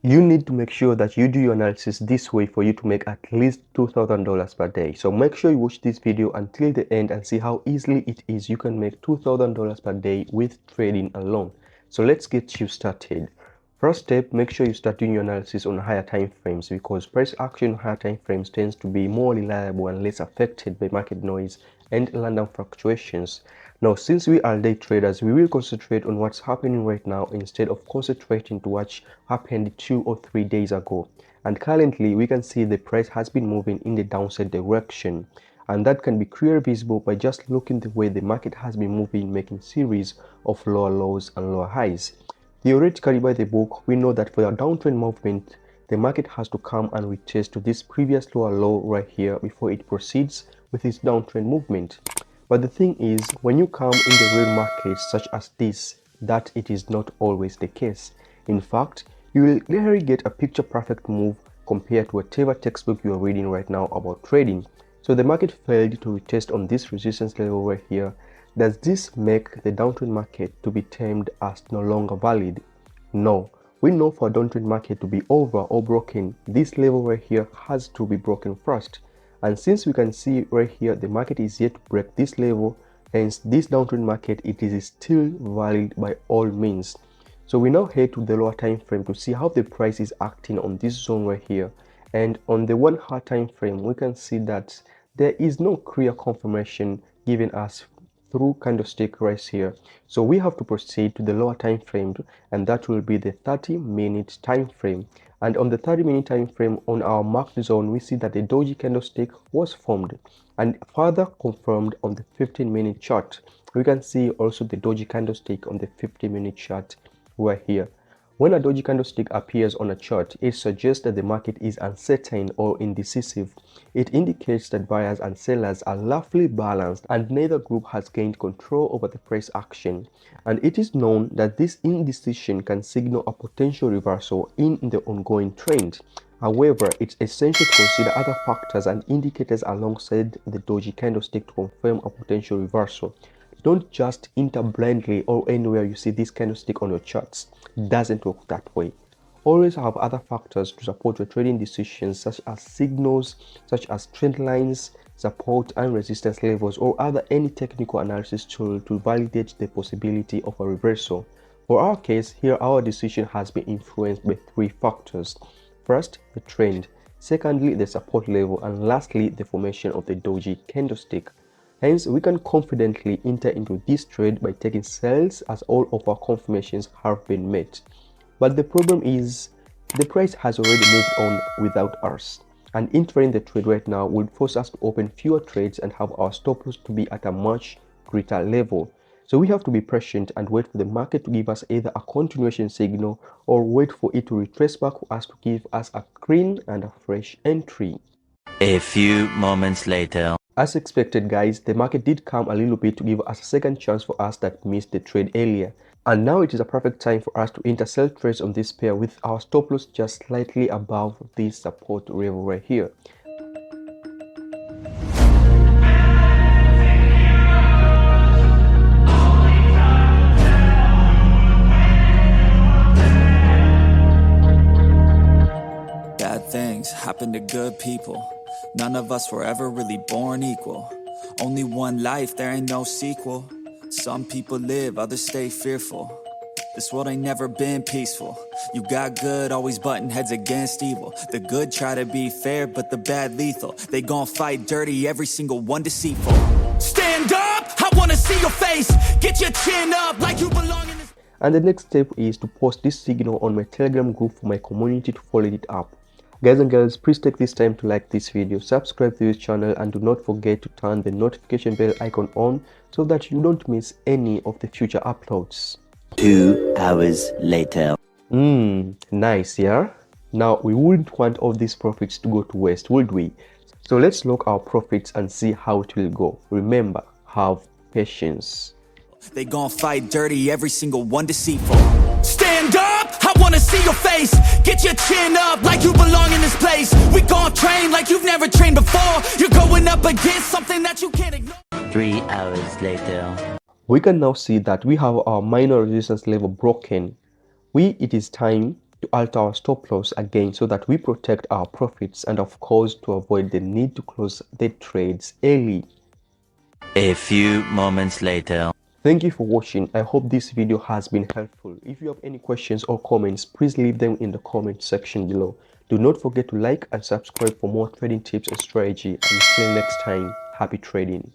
You need to make sure that you do your analysis this way for you to make at least $2,000 per day. So make sure you watch this video until the end and see how easily it is you can make $2,000 per day with trading alone. So let's get you started. First step, make sure you start doing your analysis on higher time frames, because price action on higher time frames tends to be more reliable and less affected by market noise and random fluctuations. Now, since we are day traders, we will concentrate on what's happening right now instead of concentrating to what happened 2 or 3 days ago. And currently, we can see the price has been moving in the downside direction. And that can be clearly visible by just looking the way the market has been moving, making series of lower lows and lower highs. Theoretically, by the book, we know that for a downtrend movement, the market has to come and retest to this previous lower low right here before it proceeds with its downtrend movement. But the thing is, when you come in the real markets such as this, that it is not always the case. In fact, you will rarely get a picture perfect move compared to whatever textbook you are reading right now about trading. So the market failed to retest on this resistance level right here. Does this make the downtrend market to be termed as no longer valid? No. We know for a downtrend market to be over or broken, this level right here has to be broken first. And since we can see right here, the market is yet to break this level, hence this downtrend market, it is still valid by all means. So we now head to the lower time frame to see how the price is acting on this zone right here. And on the 1 hour time frame, we can see that there is no clear confirmation given us through candlestick right here. So we have to proceed to the lower time frame, and that will be the 30-minute time frame. And on the 30-minute time frame on our marked zone, we see that the doji candlestick was formed and further confirmed on the 15-minute chart. We can see also the doji candlestick on the 50-minute chart right here. When a doji candlestick appears on a chart, it suggests that the market is uncertain or indecisive. It indicates that buyers and sellers are roughly balanced and neither group has gained control over the price action. And it is known that this indecision can signal a potential reversal in the ongoing trend. However, it's essential to consider other factors and indicators alongside the doji candlestick to confirm a potential reversal. Don't just enter blindly or anywhere you see this candlestick on your charts. It doesn't work that way. Always have other factors to support your trading decisions, such as signals, such as trend lines, support and resistance levels, or any technical analysis tool to validate the possibility of a reversal. For our case, here our decision has been influenced by 3 factors. First, the trend. Secondly, the support level. And lastly, the formation of the doji candlestick. Hence, we can confidently enter into this trade by taking sales as all of our confirmations have been met. But the problem is, the price has already moved on without us. And entering the trade right now will force us to open fewer trades and have our stop loss to be at a much greater level. So we have to be patient and wait for the market to give us either a continuation signal or wait for it to retrace back for us to give us a clean and a fresh entry. A few moments later. As expected, guys, the market did come a little bit to give us a second chance for us that missed the trade earlier. And now it is a perfect time for us to enter sell trades on this pair with our stop loss just slightly above this support level right here. Bad things happen to good people. None of us were ever really born equal. Only one life, there ain't no sequel. Some people live, others stay fearful. This world ain't never been peaceful. You got good, always butting heads against evil. The good try to be fair, but the bad lethal. They gon' fight dirty, every single one deceitful. Stand up, I wanna see your face. Get your chin up like you belong in this. And the next step is to post this signal on my Telegram group for my community to follow it up. Guys and girls, please take this time to like this video, subscribe to this channel, and do not forget to turn the notification bell icon on so that you don't miss any of the future uploads. 2 hours later. Nice, yeah? Now, we wouldn't want all these profits to go to waste, would we? So let's look our profits and see how it will go. Remember, have patience. They gon' fight dirty, every single one deceitful. Stand up, I wanna see your face. Get your chin up like you belong in this place. We gon' train like you've never trained before. You're going up against something that you can't ignore. 3 hours later. We can now see that we have our minor resistance level broken. It is time to alter our stop loss again so that we protect our profits, and of course to avoid the need to close the trades early. A few moments later. Thank you for watching. I hope this video has been helpful. If you have any questions or comments, please leave them in the comment section below. Do not forget to like and subscribe for more trading tips and strategy. Until next time, happy trading.